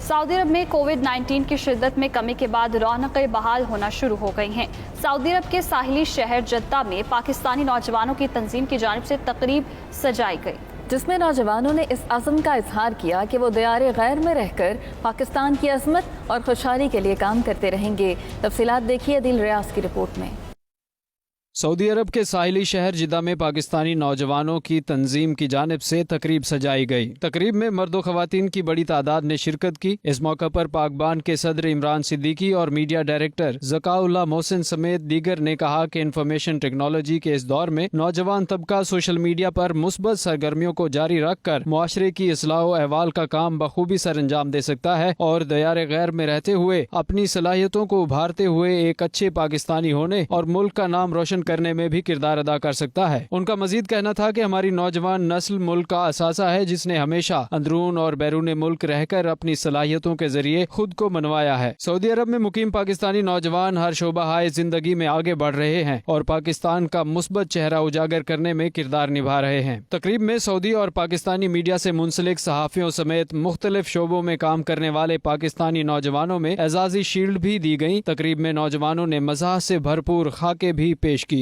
Saudi अरब में कोविड-19 की शिद्दत में कमी के बाद रौनकें बहाल होना शुरू हो गई हैं। सऊदी अरब के साहिली शहर जद्दा में पाकिस्तानी नौजवानों की तंजीम की जानिब से तकरीब सजाई गई, जिसमें नौजवानों ने इस अज़्म का इजहार किया कि वो दियारे गैर में रहकर पाकिस्तान की अज़मत और खुशहाली के लिए काम करते रहेंगे। तफसीलात देखिए अदिल रियाज की रिपोर्ट में। सऊदी अरब के साहिली शहर जिद्दा में पाकिस्तानी नौजवानों की तंजीम की जानिब से तकरीब सजाई गई। तकरीब में मर्द व ख़वातीन की बड़ी तादाद ने शिरकत की। इस मौका पर पाकबान के सदर इमरान सिद्दीकी और मीडिया डायरेक्टर ज़काउल्लाह मोहसिन समेत दीगर ने कहा कि इंफॉर्मेशन टेक्नोलॉजी के इस दौर में नौजवान तबका सोशल मीडिया पर मुस्बत सरगर्मियों को जारी रख कर मुआशरे की इस्लाह व अहवाल का काम बखूबी सर अंजाम दे सकता है और दयारे गैर में रहते हुए अपनी सलाहियतों को उभारते हुए एक अच्छे पाकिस्तानी होने और मुल्क का नाम रोशन करने में भी किरदार अदा कर सकता है। उनका मजीद कहना था कि हमारी नौजवान नस्ल मुल्क का असासा है, जिसने हमेशा अंदरून और बैरून मुल्क रहकर अपनी सलाहियतों के जरिए खुद को मनवाया है। सऊदी अरब में मुकीम पाकिस्तानी नौजवान हर शोबा हाय जिंदगी में आगे बढ़ रहे हैं और पाकिस्तान का मुस्बत चेहरा उजागर करने में किरदार निभा रहे हैं। तकरीब में सऊदी और पाकिस्तानी मीडिया से मुंसलिक सहाफियों समेत मुख्तलिफ शोबों में काम करने वाले पाकिस्तानी नौजवानों में एजाजी शील्ड भी दी गई। तकरीब में नौजवानों ने मज़ाह से भरपूर खाके भी पेश किए।